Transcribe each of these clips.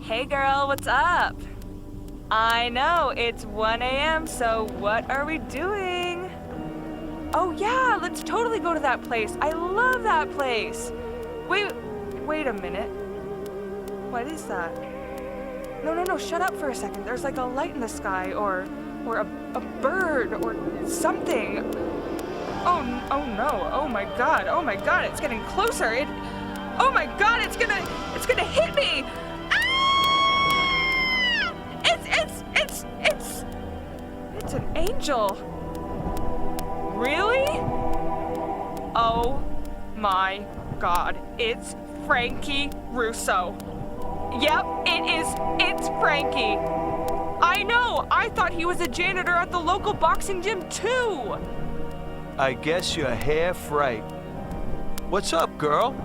Hey girl, what's up? I know, it's 1 a.m., so what are we doing? Oh yeah, let's totally go to that place. I love that place. Wait a minute. What is that? No, shut up for a second. There's like a light in the sky, or a bird, or something. Oh no, oh my god, it's getting closer. Oh my god, it's gonna hit me! It's an angel. Really? Oh my god, it's Frankie Russo. Yep, it's Frankie. I know, I thought he was a janitor at the local boxing gym too. I guess you're half right. What's up, girl?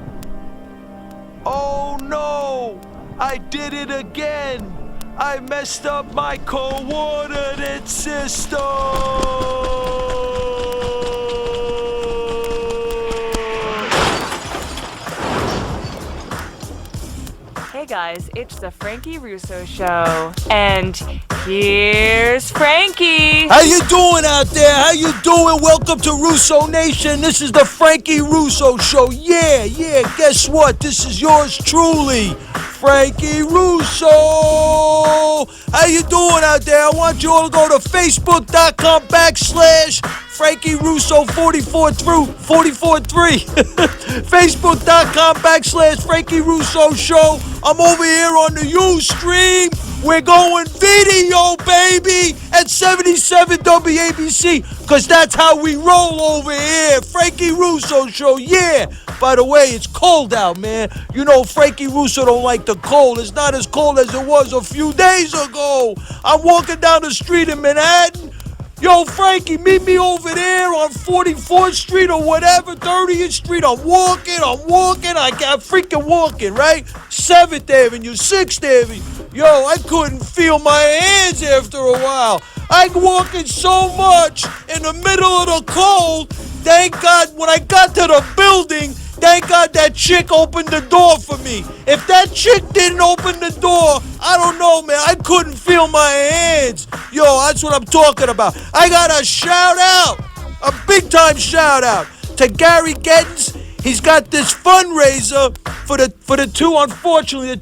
Oh no! I did it again! I messed up my coordinate system! Hey guys, it's the Frankie Russo Show, and here's Frankie! How you doing out there? How you doing? Welcome to Russo Nation. This is the Frankie Russo Show. Yeah, guess what? This is yours truly, Frankie Russo. How you doing out there? I want you all to go to facebook.com/ Frankie Russo 443 Facebook.com/ Frankie Russo Show. I'm over here on the Ustream. We're going video, baby, at 77 WABC, because that's how we roll over here. Frankie Russo Show, yeah. By the way, it's cold out, man. You know Frankie Russo don't like the cold. It's not as cold as it was a few days ago. I'm walking down the street in Manhattan. Yo, Frankie, meet me over there on 44th Street or whatever, 30th Street. I'm walking. I got freaking walking, right? 7th Avenue, 6th Avenue. Yo, I couldn't feel my hands after a while. I'm walking so much in the middle of the cold. Thank God, when I got to the building, thank God that chick opened the door for me. If that chick didn't open the door, I don't know, man. I couldn't feel my hands. Yo, that's what I'm talking about. I got a shout out, a big time shout out to Gary Gettins. He's got this fundraiser for the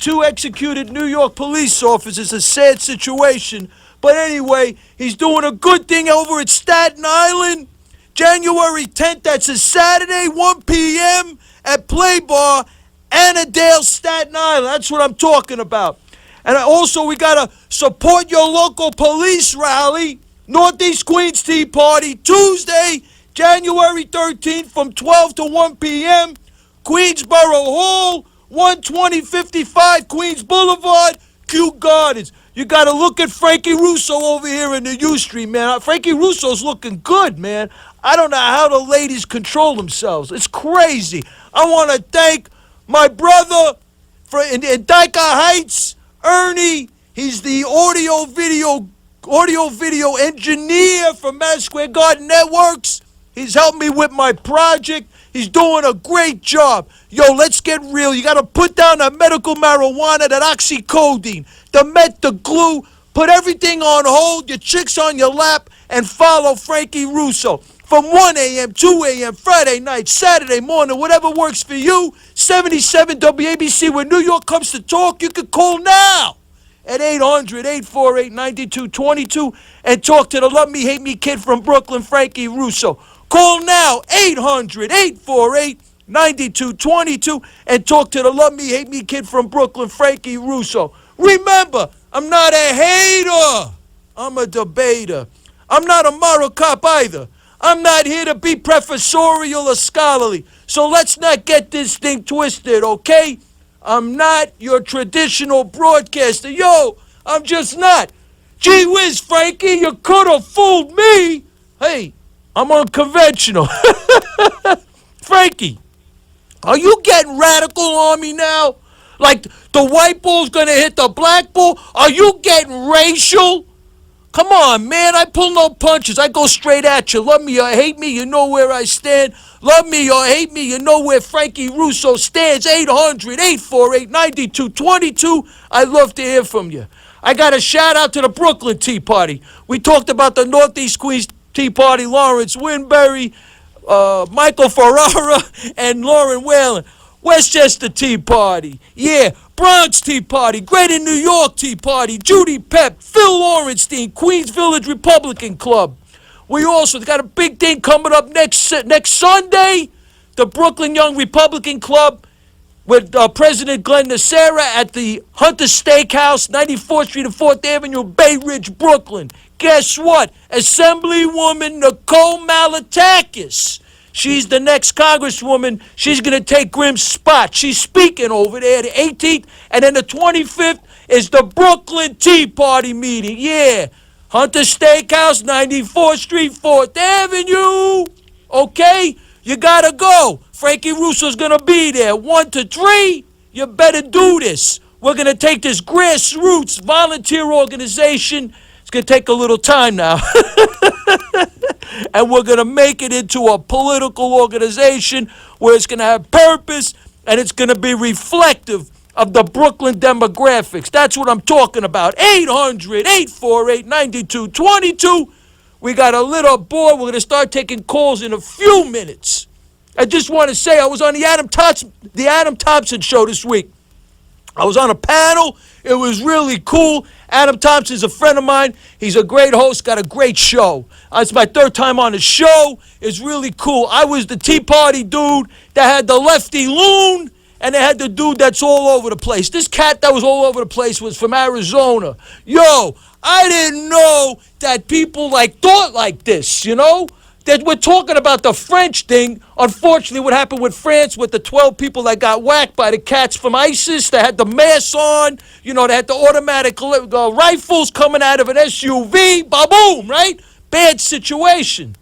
two executed New York police officers. A sad situation. But anyway, he's doing a good thing over at Staten Island. January 10th, that's a Saturday, 1 p.m. at Play Bar, Annandale, Staten Island. That's what I'm talking about. And also, we got to support your local police rally, Northeast Queens Tea Party, Tuesday, January 13th from 12 to 1 p.m., Queensboro Hall, 12055 Queens Boulevard, Kew Gardens. You got to look at Frankie Russo over here in the Ustream, man. Frankie Russo's looking good, man. I don't know how the ladies control themselves. It's crazy. I want to thank my brother in Dyker Heights, Ernie. He's the audio video engineer for Madison Square Garden Networks. He's helped me with my project. He's doing a great job. Yo, let's get real. You got to put down that medical marijuana, that oxycodone, the meth, the glue. Put everything on hold, your chicks on your lap, and follow Frankie Russo. From 1 a.m., 2 a.m., Friday night, Saturday morning, whatever works for you. 77 WABC, where New York comes to talk. You can call now at 800-848-9222 and talk to the Love Me, Hate Me kid from Brooklyn, Frankie Russo. Call now, 800-848-9222 and talk to the Love Me, Hate Me kid from Brooklyn, Frankie Russo. Remember, I'm not a hater. I'm a debater. I'm not a moral cop either. I'm not here to be professorial or scholarly. So let's not get this thing twisted, okay? I'm not your traditional broadcaster. Yo, I'm just not. Gee whiz, Frankie, you could have fooled me. Hey, I'm unconventional. Frankie, are you getting radical on me now? Like the white ball's gonna hit the black ball? Are you getting racial? Come on, man. I pull no punches. I go straight at you. Love me or hate me, you know where I stand. Love me or hate me, you know where Frankie Russo stands. 800-848-9222. I'd love to hear from you. I got a shout out to the Brooklyn Tea Party. We talked about the Northeast Queens Tea Party, Lawrence Winberry, Michael Ferrara, and Lauren Whalen. Westchester Tea Party, yeah, Bronx Tea Party, Greater New York Tea Party, Judy Pep, Phil Orenstein, Queens Village Republican Club. We also got a big thing coming up next Sunday, the Brooklyn Young Republican Club with President Glenn Nacera at the Hunter Steakhouse, 94th Street and 4th Avenue, Bay Ridge, Brooklyn. Guess what? Assemblywoman Nicole Malatakis. She's the next congresswoman. She's going to take Grim's spot. She's speaking over there the 18th. And then the 25th is the Brooklyn Tea Party meeting. Yeah. Hunter Steakhouse, 94th Street, 4th Avenue. Okay? You got to go. Frankie Russo's going to be there. 1 to 3. You better do this. We're going to take this grassroots volunteer organization. It's going to take a little time now. And we're going to make it into a political organization where it's going to have purpose and it's going to be reflective of the Brooklyn demographics. That's what I'm talking about. 800-848-9222. We got a little board. We're going to start taking calls in a few minutes. I just want to say I was on the Adam Thompson show this week. I was on a panel. It was really cool. Adam Thompson's a friend of mine. He's a great host, got a great show. It's my third time on the show. It's really cool. I was the Tea Party dude that had the lefty loon, and they had the dude that's all over the place. This cat that was all over the place was from Arizona. Yo, I didn't know that people thought like this, you know? That we're talking about the French thing. Unfortunately, what happened with France with the 12 people that got whacked by the cats from ISIS, that had the masks on, you know, they had the automatic rifles coming out of an SUV, ba-boom, right? Bad situation.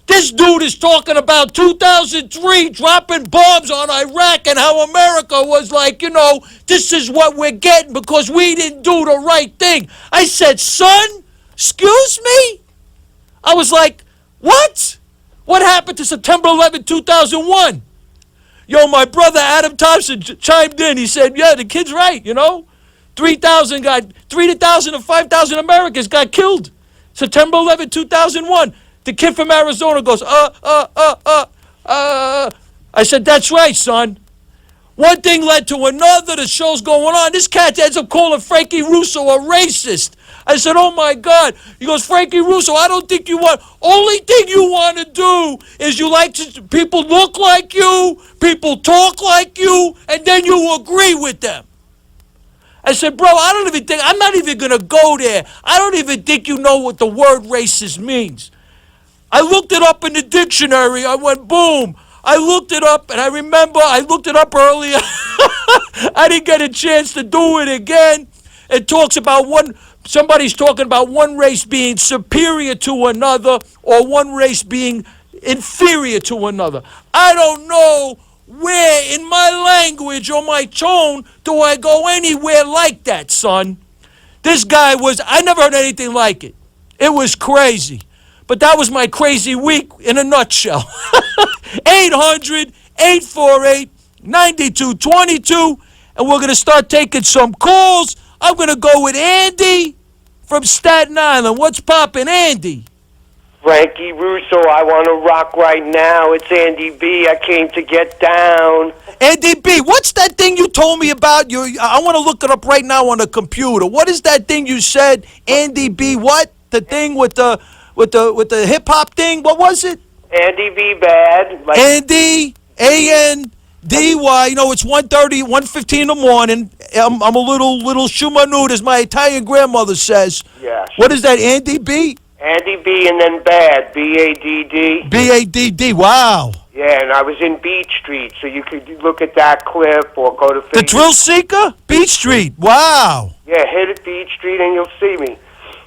This dude is talking about 2003 dropping bombs on Iraq and how America was like, you know, this is what we're getting because we didn't do the right thing. I said, son, excuse me? I was like, what? What happened to September 11, 2001? Yo, my brother Adam Thompson chimed in. He said, yeah, the kid's right, you know? 3,000 to 5,000 Americans got killed. September 11, 2001. The kid from Arizona goes, I said, that's right, son. One thing led to another. The show's going on. This cat ends up calling Frankie Russo a racist. I said, oh, my God. He goes, Frankie Russo, I don't think you want, only thing you want to do is you like to, people look like you, people talk like you, and then you agree with them. I said, bro, I'm not even going to go there. I don't even think you know what the word racist means. I looked it up in the dictionary. I went, boom. I looked it up, and I remember I looked it up earlier. I didn't get a chance to do it again. It talks about somebody's talking about one race being superior to another or one race being inferior to another. I don't know where in my language or my tone do I go anywhere like that, son. This guy I never heard anything like it. It was crazy. But that was my crazy week in a nutshell. 800-848-9222. And we're going to start taking some calls. I'm going to go with Andy from Staten Island. What's poppin', Andy? Frankie Russo, I want to rock right now. It's Andy B. I came to get down. Andy B, what's that thing you told me about? I want to look it up right now on the computer. What is that thing you said, Andy B? What? The thing with the hip hop thing? What was it? Andy B. Bad. Andy A-N-D-Y. You know, it's 1:15 in the morning. I'm a little shumanud, as my Italian grandmother says. Yes. What is that, Andy B? Andy B. and then Bad. B-A-D-D. B-A-D-D. Wow. Yeah, and I was in Beach Street, so you could look at that clip or go to Facebook. The Thrill Seeker? Beach Street. Wow. Yeah, hit it Beach Street and you'll see me.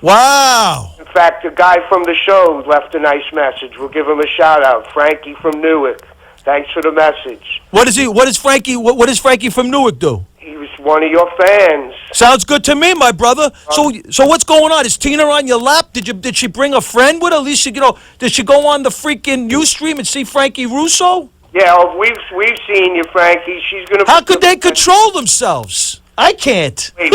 Wow. In fact, the guy from the show left a nice message. We'll give him a shout-out. Frankie from Newark. Thanks for the message. What does Frankie from Newark do? He was one of your fans. Sounds good to me, my brother. So what's going on? Is Tina on your lap? Did she bring a friend with her? At least did she go on the freaking Ustream and see Frankie Russo? Yeah, we've seen you, Frankie. She's gonna. How could they control themselves? I can't. Wait,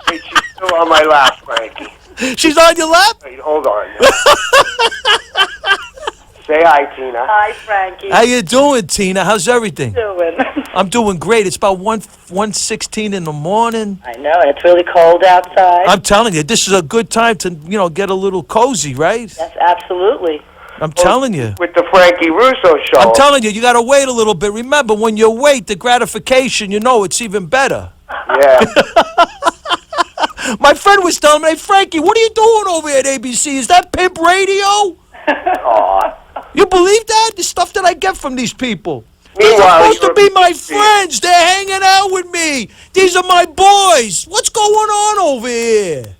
she's still on my lap, Frankie. She's on your lap? Wait, hold on. Say hi, Tina. Hi, Frankie. How you doing, Tina? How's everything? Doing? I'm doing great. It's about 1:16 in the morning. I know, and it's really cold outside. I'm telling you, this is a good time to, get a little cozy, right? Yes, absolutely. I'm telling you. With the Frankie Russo show. I'm telling you, you got to wait a little bit. Remember, when you wait, the gratification, it's even better. Yeah. My friend was telling me, hey, Frankie, what are you doing over at ABC? Is that pimp radio? Aw. You believe that? The stuff that I get from these people. They're Meanwhile, supposed to be my friends. They're hanging out with me. These are my boys. What's going on over here?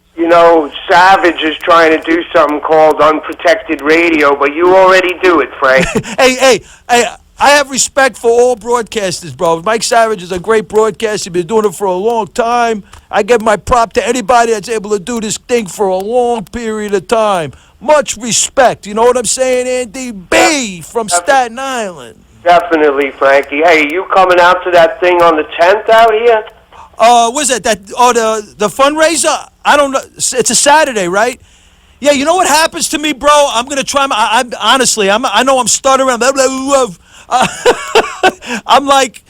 Savage is trying to do something called unprotected radio, but you already do it, Frank. Hey, I have respect for all broadcasters, bro. Mike Savage is a great broadcaster. He's been doing it for a long time. I give my prop to anybody that's able to do this thing for a long period of time. Much respect. You know what I'm saying, Andy? B from Staten Island. Definitely, Frankie. Hey, you coming out to that thing on the 10th out here? What's that? The fundraiser? I don't know. It's a Saturday, right? Yeah, you know what happens to me, bro? I'm gonna try. Honestly, I know I'm stuttering. I'm like,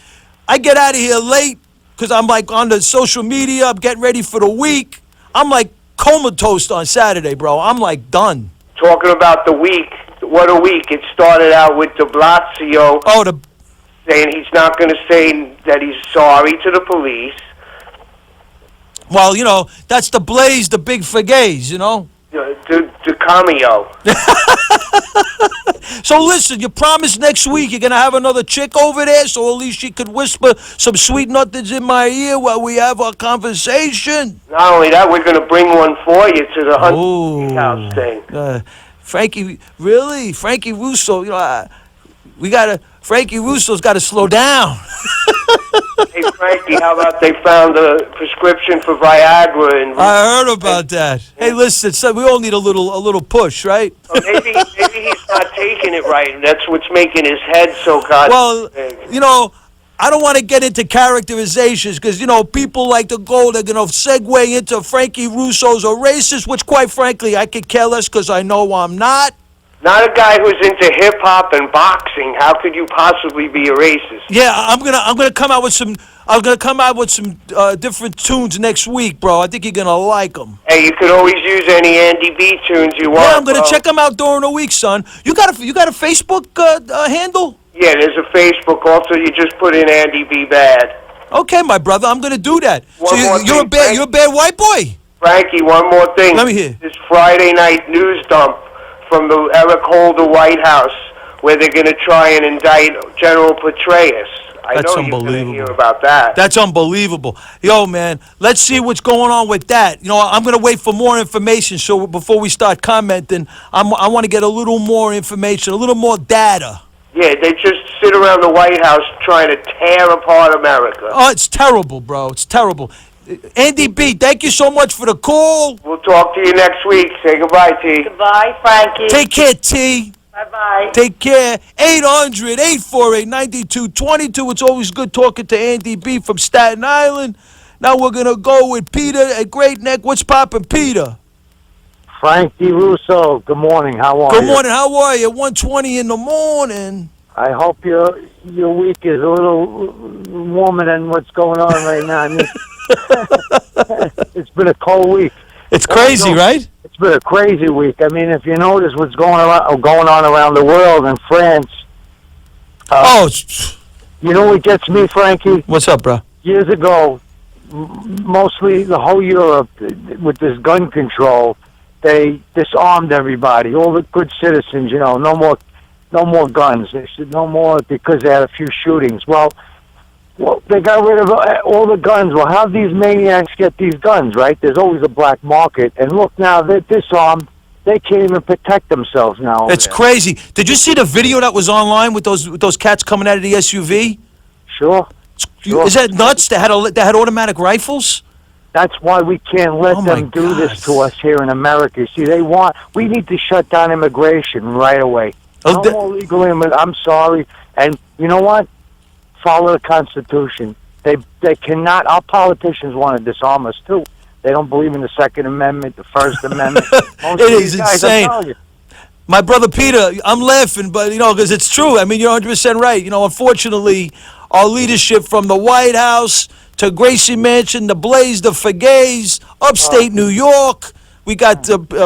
I get out of here late because I'm like on the social media. I'm getting ready for the week. I'm like comatose on Saturday, bro. I'm like done. Talking about the week. What a week. It started out with de Blasio saying he's not going to say that he's sorry to the police. Well, that's the Blaze, the big forgays, The cameo. So listen, you promised next week you're going to have another chick over there, so at least she could whisper some sweet nothings in my ear while we have our conversation. Not only that, we're going to bring one for you to the Hunting House thing. Frankie, really? Frankie Russo, Frankie Russo's got to slow down. Hey, Frankie, how about they found a prescription for Viagra? I heard about that. Hey, listen, so we all need a little push, right? Well, maybe he's not taking it right. That's what's making his head so goddamn big. I don't want to get into characterizations because, people like to go, they're going to segue into Frankie Russo's a racist, which, quite frankly, I could care less because I know I'm not. Not a guy who's into hip-hop and boxing. How could you possibly be a racist? Yeah, I'm gonna come out with some different tunes next week, bro. I think you're gonna like them. Hey, you could always use any Andy B tunes you want. Yeah, I'm gonna check them out during the week, son. You got a Facebook handle? Yeah, there's a Facebook. Also, you just put in Andy B Bad. Okay, my brother, I'm gonna do that. You're a bad white boy. Frankie, one more thing. Let me hear. This Friday night news dump from the Eric Holder White House, where they're going to try and indict General Petraeus. I know you're going to hear about that. That's unbelievable. Yo, man, let's see what's going on with that. I'm going to wait for more information, so before we start commenting, I want to get a little more information, a little more data. Yeah, they just sit around the White House trying to tear apart America. Oh, it's terrible, bro. It's terrible. Andy B, thank you so much for the call. We'll talk to you next week. Say goodbye, T. Goodbye, Frankie. Take care, T. Bye-bye. Take care. 800-848-9222. It's always good talking to Andy B from Staten Island. Now we're going to go with Peter at Great Neck. What's poppin', Peter? Frankie Russo, good morning. How are you? Good morning. How are you? 1:20 in the morning. I hope your week is a little warmer than what's going on right now. I mean, it's been a cold week. It's crazy, right? It's been a crazy week. I mean, if you notice what's going on around the world in France. You know what gets me, Frankie? What's up, bro? Years ago, mostly the whole Europe, with this gun control, they disarmed everybody, all the good citizens. No more guns. They said no more because they had a few shootings. Well, they got rid of all the guns. Well, how do these maniacs get these guns, right? There's always a black market. And look, now they're disarmed. They can't even protect themselves now. It's crazy. Did you see the video that was online with those cats coming out of the SUV? Sure. Is that nuts? They had automatic rifles? That's why we can't let them do this to us here in America. See, we need to shut down immigration right away. No more legal immigration. I'm sorry. And you know what? Follow the Constitution. They cannot, our politicians want to disarm us too. They don't believe in the Second Amendment, the First Amendment. It is insane. My brother Peter, I'm laughing, but, because it's true. I mean, you're 100% right. Unfortunately, our leadership from the White House to Gracie Mansion, the Blaze, the Fagays, upstate New York. We got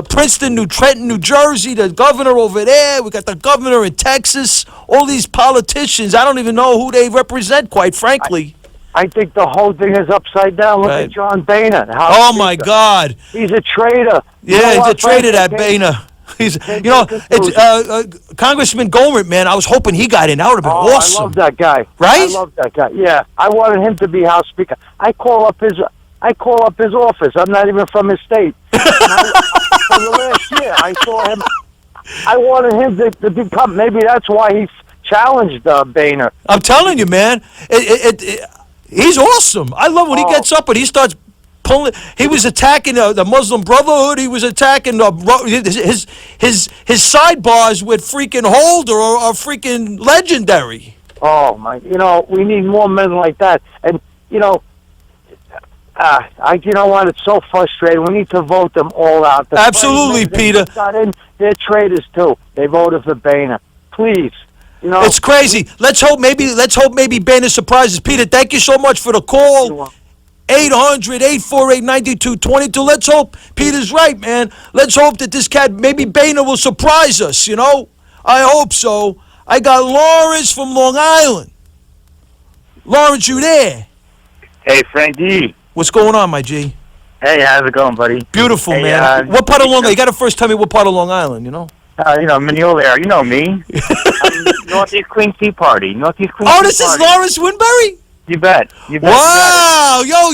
Princeton, New Trenton, New Jersey, the governor over there. We got the governor in Texas. All these politicians, I don't even know who they represent, quite frankly. I think the whole thing is upside down. Look at John Boehner. Oh, my God. He's a traitor. Yeah, he's a traitor, that Boehner. Congressman Gohmert, man, I was hoping he got in. That would have been awesome. I love that guy. Right? I love that guy. Yeah, I wanted him to be House Speaker. I call up his office. I'm not even from his state. For the last year, I saw him. I wanted him to become. Maybe that's why he challenged Boehner. I'm telling you, man, he's awesome. I love when he gets up and he starts. He was attacking the Muslim Brotherhood. He was attacking his sidebars with freaking Holder are freaking legendary. Oh my! We need more men like that. And you know what? It's so frustrating. We need to vote them all out. Absolutely, Peter. They're traitors too. They voted for Boehner. Please. It's crazy. Let's hope maybe Boehner surprises Peter. Thank you so much for the call. 800-848-9222. Let's hope Peter's right, man. Let's hope that this cat, maybe Boehner, will surprise us, I hope so. I got Lawrence from Long Island. Lawrence, you there? Hey, Frankie. What's going on, my G? Hey, how's it going, buddy? Beautiful, man. What part of Long Island? You got to first tell me what part of Long Island, Mineola area. You know me. Northeast Queens Tea Party. This is Lawrence Winbury? You bet. Wow, yo,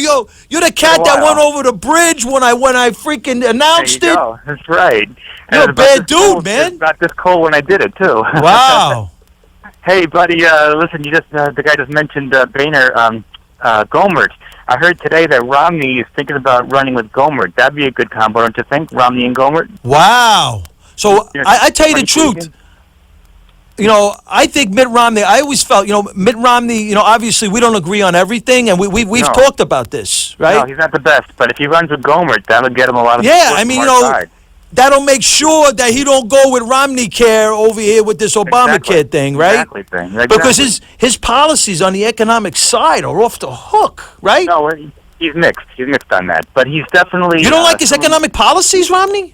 you're the cat that went over the bridge when I freaking announced it. Go. That's right. You're a bad dude, man. Got this cold when I did it too. Wow. Hey, buddy. Listen, the guy just mentioned Boehner, Gohmert. I heard today that Romney is thinking about running with Gohmert. That'd be a good combo, don't you think? Romney and Gohmert. Wow. So I tell you the truth. I think Mitt Romney, I always felt, Mitt Romney, obviously we don't agree on everything, and we've talked about this, right? No, he's not the best, but if he runs with Gohmert, that'll get him a lot of support. That'll make sure that he don't go with Romney Care over here with this Obamacare thing, right? Exactly. Because his policies on the economic side are off the hook, right? No, he's mixed. He's mixed on that, but he's definitely... You don't like his economic policies, Romney?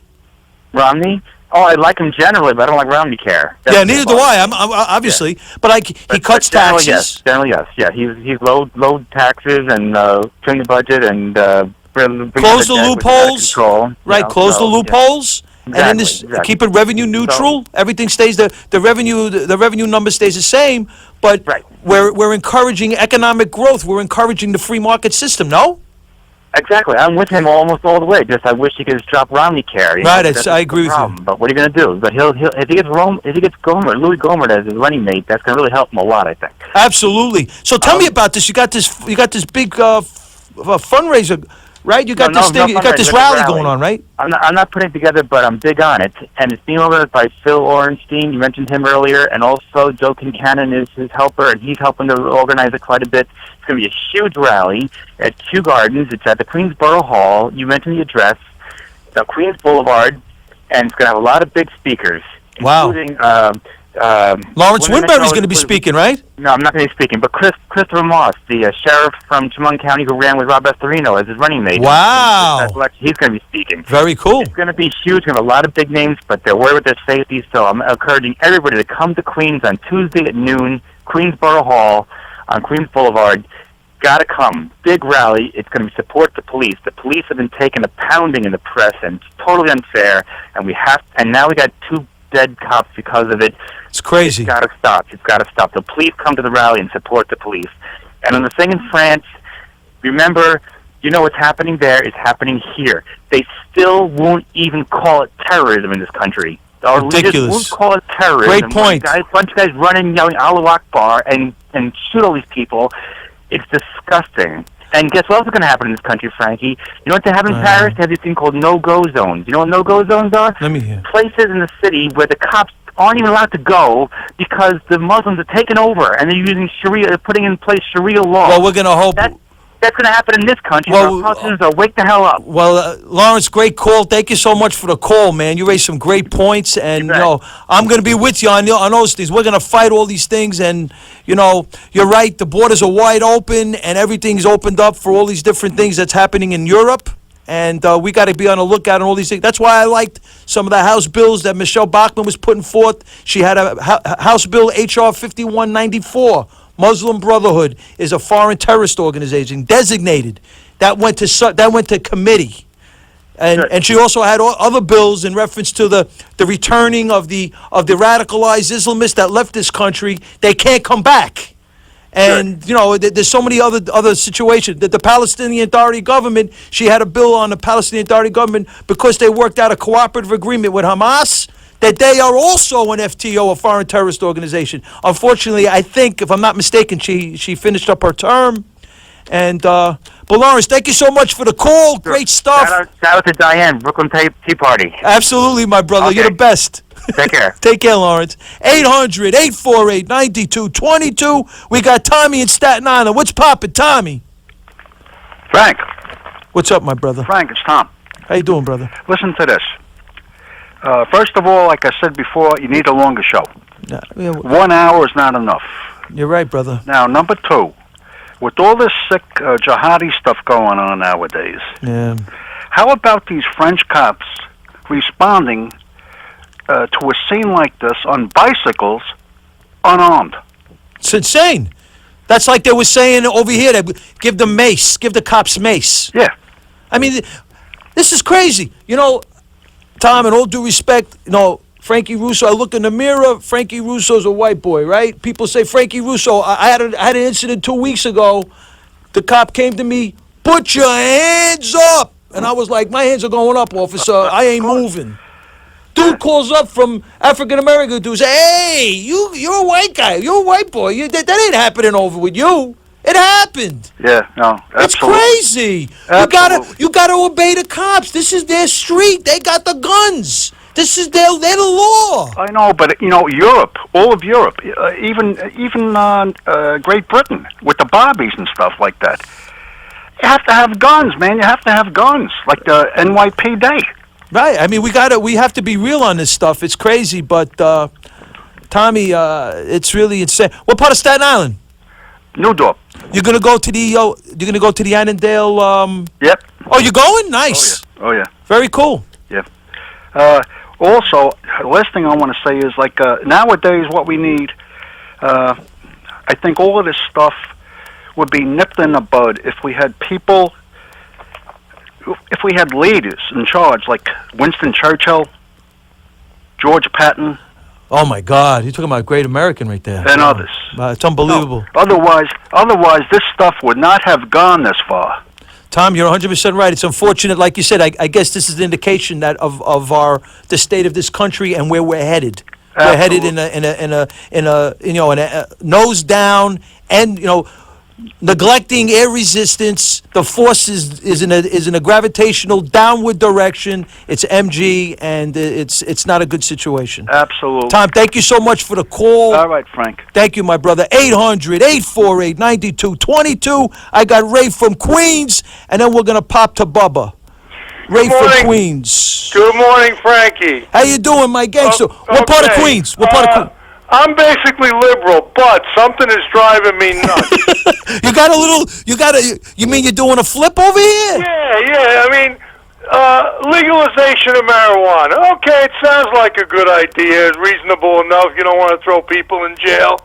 Romney? Oh, I like him generally, but I don't like Romney Care. Yeah, neither do I. I'm obviously, but he cuts taxes. Yes, generally, yes. Yeah, he's low taxes and trim the budget and close the loopholes. Right, close the loopholes, exactly, and then keep it revenue neutral. Everything stays the revenue number stays the same, but we're encouraging economic growth. We're encouraging the free market system. No. Exactly. I'm with him almost all the way. Just I wish he could just drop Romney Care. Right. I agree with you. But what are you going to do? But if he gets Louis Gohmert as his running mate, that's going to really help him a lot, I think. Absolutely. So tell me about this. You got this big fundraiser, right? You got this rally going on, right? I'm not putting it together, but I'm big on it, and it's being organized by Phil Orenstein. You mentioned him earlier, and also Joe Kincannon is his helper, and he's helping to organize it quite a bit. It's going to be a huge rally at Kew Gardens. It's at the Queensboro Hall. You mentioned the address, the Queens Boulevard, and it's going to have a lot of big speakers, including Lawrence Winbury's going to be speaking, right? No, I'm not going to be speaking, but Christopher Moss, the sheriff from Chemung County who ran with Rob Estorino as his running mate. Wow. He's going to be speaking. Very cool. It's going to be huge. Going to have a lot of big names, but they're worried with their safety, so I'm encouraging everybody to come to Queens on Tuesday at noon, Queensboro Hall on Queens Boulevard. Got to come. Big rally. It's going to be support the police. The police have been taking a pounding in the press, and it's totally unfair, and now we got 2 dead cops because of it. It's crazy. It's got to stop. It's got to stop. So please come to the rally and support the police. And on the thing in France, remember, what's happening there is happening here. They still won't even call it terrorism in this country. Our leaders won't call it terrorism. Great point. A bunch of guys running, yelling "Allahu Akbar" and shoot all these people. It's disgusting. And guess what else is going to happen in this country, Frankie? You know what they have in Paris? They have this thing called no-go zones. You know what no-go zones are? Let me hear. Places in the city where the cops aren't even allowed to go because the Muslims are taking over and they're using Sharia, they're putting in place Sharia law. Well, we're going to hope... That's going to happen in this country. Well, our politicians are wake the hell up. Well, Lawrence, great call. Thank you so much for the call, man. You raised some great points, and You bet. you know, I'm going to be with you on those things. We're going to fight all these things, and you know, you're right. The borders are wide open, and everything's opened up for all these different things that's happening in Europe. And we got to be on the lookout on all these things. That's why I liked some of the House bills that Michelle Bachmann was putting forth. She had a House Bill HR 5194. Muslim Brotherhood is a foreign terrorist organization designated. That went to committee, and she also had other bills in reference to the returning of the radicalized Islamists that left this country. They can't come back, and you know there's so many other situations. That the Palestinian Authority government, she had a bill on the Palestinian Authority government because they worked out a cooperative agreement with Hamas, that they are also an FTO, a foreign terrorist organization. Unfortunately, I think, if I'm not mistaken, she finished up her term. And but Lawrence, thank you so much for the call. Sure. Great stuff. Shout out to Diane, Brooklyn Tea Party. Absolutely, my brother. Okay. You're the best. Take care. Take care, Lawrence. 800-848-9222. We got Tommy in Staten Island. What's poppin', Tommy? Frank. What's up, my brother? Frank, it's Tom. How you doing, brother? Listen to this. First of all, like I said before, you need a longer show. 1 hour is not enough. You're right, brother. Now, number two, with all this sick jihadi stuff going on nowadays, how about these French cops responding to a scene like this on bicycles, unarmed? It's insane. That's like they were saying over here, that give them mace, give the cops mace. Yeah. I mean, this is crazy. You know, Tom, in all due respect, you know, Frankie Russo, I look in the mirror, Frankie Russo's a white boy, right? People say, Frankie Russo, I had an incident 2 weeks ago. The cop came to me, put your hands up. And I was like, my hands are going up, officer. I ain't moving. Dude calls up from African-American dude, say, hey, you're a white guy. You're a white boy. That ain't happening over with you. It happened. Yeah, no, absolutely. It's crazy. Absolutely. You gotta obey the cops. This is their street. They got the guns. They're the law. I know, but you know, Europe, all of Europe, even Great Britain with the Barbies and stuff like that. You have to have guns, man. You have to have guns, like the NYPD. Right. I mean, we have to be real on this stuff. It's crazy, but Tommy, it's really insane. What part of Staten Island? New Dorp. You're gonna go to the Annandale. Yep. Oh, you're going? Nice. Oh yeah. Very cool. Yeah. Also, the last thing I want to say is, like, nowadays what we need, I think all of this stuff would be nipped in the bud if we had people, if we had leaders in charge, like Winston Churchill, George Patton. Oh my God, you're talking about a great American right there. And others. It's unbelievable. No, otherwise, this stuff would not have gone this far. Tom, you're 100% right. It's unfortunate, like you said. I guess this is an indication that of the state of this country and where we're headed. Absolutely. We're headed in a nose down, and neglecting air resistance. The force is in a gravitational downward direction. It's MG, and it's not a good situation. Absolutely. Tom, thank you so much for the call. All right, Frank. Thank you, my brother. 800-848-9222. I got Ray from Queens, and then we're going to pop to Bubba. Ray from Queens. Good morning, Frankie. How you doing, my gangster? What part of Queens? What part of Queens? I'm basically liberal, but something is driving me nuts. You mean you're doing a flip over here? Yeah. I mean, legalization of marijuana. Okay, it sounds like a good idea, reasonable enough. You don't want to throw people in jail.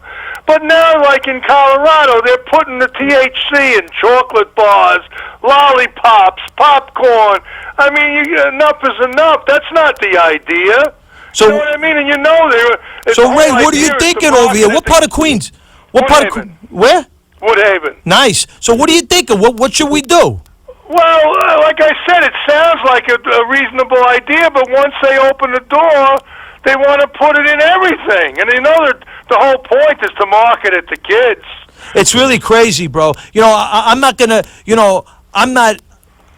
But now, like in Colorado, they're putting the THC in chocolate bars, lollipops, popcorn. I mean, enough is enough. That's not the idea. So, you know what I mean? And So, Ray, what are you thinking over here? What part of Queens? Where? Woodhaven. Nice. So, what are you thinking? What should we do? Well, like I said, it sounds like a reasonable idea, but once they open the door, they want to put it in everything. And the whole point is to market it to kids. It's really crazy, bro. I'm not gonna.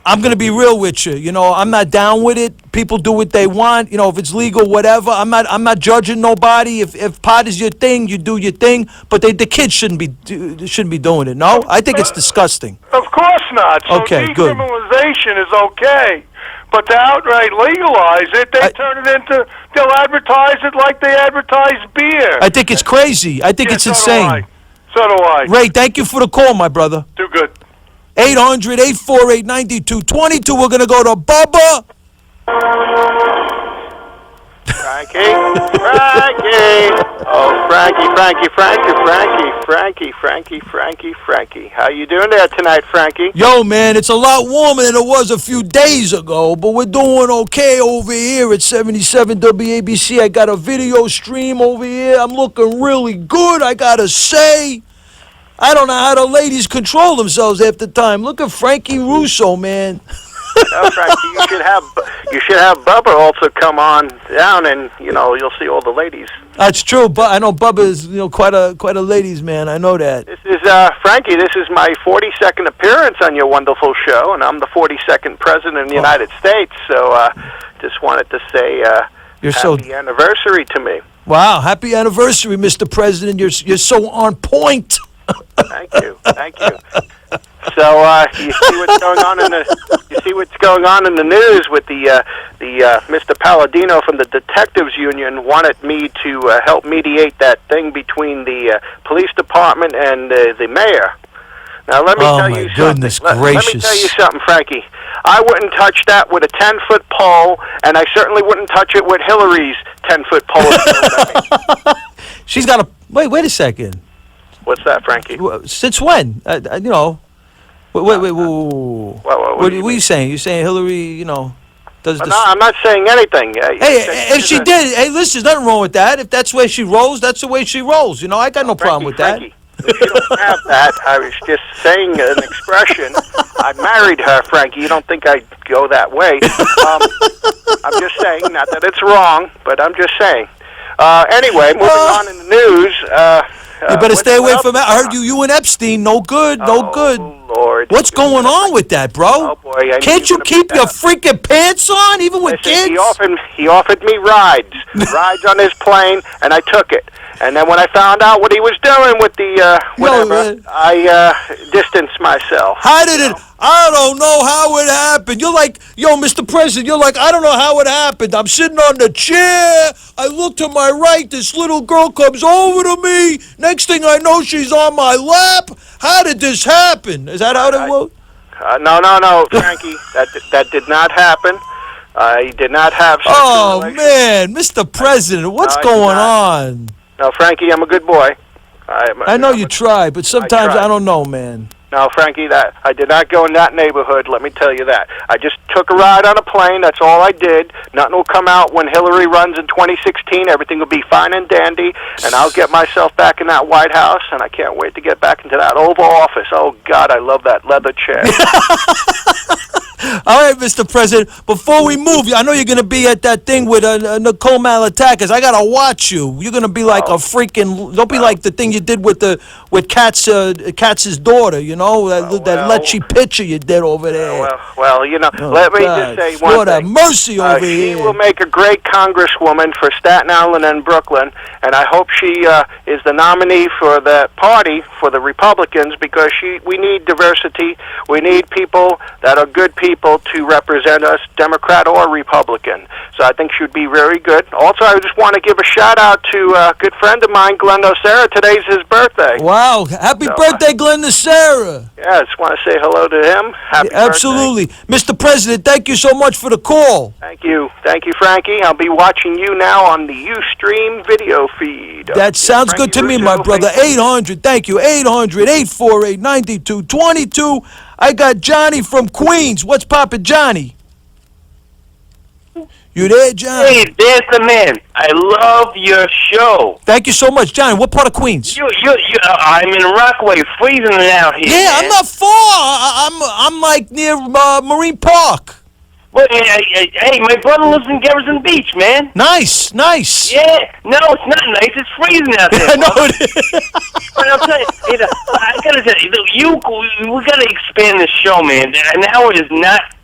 I'm gonna be real with you. I'm not down with it. People do what they want. If it's legal, whatever. I'm not judging nobody. If pot is your thing, you do your thing. But the kids shouldn't be doing it. No, I think it's disgusting. Of course not. So Okay, good. decriminalization is okay. But to outright legalize it, they'll advertise it like they advertise beer. I think it's crazy. I think it's insane. So do I. Ray, thank you for the call, my brother. Do good. 800-848-9222. We're going to go to Bubba. Frankie. Oh, Frankie. How you doing there tonight, Frankie? Yo, man, it's a lot warmer than it was a few days ago, but we're doing okay over here at 77 WABC. I got a video stream over here. I'm looking really good, I got to say. I don't know how the ladies control themselves half the time. Look at Frankie Russo, man. No, Frankie, you should have Bubba also come on down, and you'll see all the ladies. That's true, but I know Bubba is quite a ladies man. I know that. This is Frankie. This is my 42nd appearance on your wonderful show, and I'm the 42nd president of the United States. So, just wanted to say happy anniversary to me. Wow, happy anniversary, Mr. President. You're so on point. Thank you. So you see what's going on in the news with the Mr. Palladino from the Detectives Union wanted me to help mediate that thing between the police department and the mayor. Now let me tell you something. Goodness gracious. gracious. Let me tell you something, Frankie. I wouldn't touch that with a 10-foot pole, and I certainly wouldn't touch it with Hillary's 10-foot pole. She's got a wait a second. What's that, Frankie? Since when? Wait. What are you saying? You're saying Hillary, does this? No, I'm not saying anything. If she did, listen, there's nothing wrong with that. If that's the way she rolls, that's the way she rolls. I got no problem with that. Frankie, if you don't have that, I was just saying an expression. I married her, Frankie. You don't think I'd go that way. I'm just saying, not that it's wrong, but I'm just saying. Anyway, moving on in the news. You better stay away from that. I heard you and Epstein. No good. Lord. What's going on with that, bro? Oh, boy. Can't you keep your freaking pants on, even with kids? He offered me rides on his plane, and I took it. And then when I found out what he was doing with the whatever, I distanced myself. How did it? I don't know how it happened. You're like, Mr. President, you're like, I don't know how it happened. I'm sitting on the chair. I look to my right. This little girl comes over to me. Next thing I know, she's on my lap. How did this happen? Is that how it was? No, Frankie. that did not happen. I did not have sexual relations. Man, Mr. President, what's going on? No, Frankie, I'm a good boy. I know you try, but sometimes I don't know, man. No, Frankie, I did not go in that neighborhood, let me tell you that. I just took a ride on a plane, that's all I did. Nothing will come out when Hillary runs in 2016. Everything will be fine and dandy, and I'll get myself back in that White House, and I can't wait to get back into that Oval Office. Oh, God, I love that leather chair. All right, Mr. President, before we move, I know you're going to be at that thing with Nicole Malatakas. I got to watch you. You're going to be like a freaking, don't be like the thing you did with Katz's daughter, that letchy picture you did over there. Let me just say one Lord thing. Have mercy over here. She will make a great congresswoman for Staten Island and Brooklyn, and I hope she is the nominee for the party, for the Republicans, because we need diversity. We need people that are good people to represent us, Democrat or Republican. So I think she would be very good. Also, I just want to give a shout-out to a good friend of mine, Glenn Nocera. Today's his birthday. Wow. Happy birthday, Glenn Nocera. Yeah, I just want to say hello to him. Happy Absolutely. birthday. Mr. President, thank you so much for the call. Thank you. Thank you, Frankie. I'll be watching you now on the Ustream video feed. That sounds good to me, my brother. 800, thank you. 800-848-9222. I got Johnny from Queens. What's poppin', Johnny? You there, Johnny? Hey, there's the man. I love your show. Thank you so much, Johnny. What part of Queens? I'm in Rockaway, freezing out here. Yeah, man. I'm not far. I'm like near Marine Park. Well, hey, my brother lives in Garrison Beach, man. Nice. Yeah, no, it's not nice. It's freezing out there. No, it is. But I'll tell you, I gotta tell you, we gotta expand this show, man. An hour is not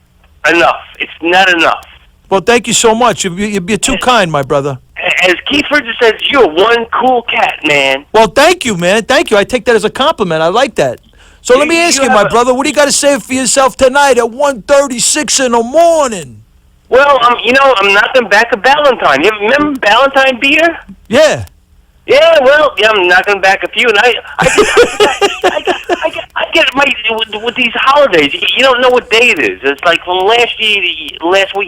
enough. It's not enough. Well, thank you so much. You're too kind, my brother. As Keith Richards says, you're one cool cat, man. Well, thank you, man. Thank you. I take that as a compliment. I like that. So let me ask you, my brother, what do you got to say for yourself tonight at 1:36 in the morning? Well, I'm knocking back a Valentine. You remember Valentine beer? Yeah. Yeah, well, I'm knocking back a few, and I get my with these holidays. You don't know what day it is. It's like from last week.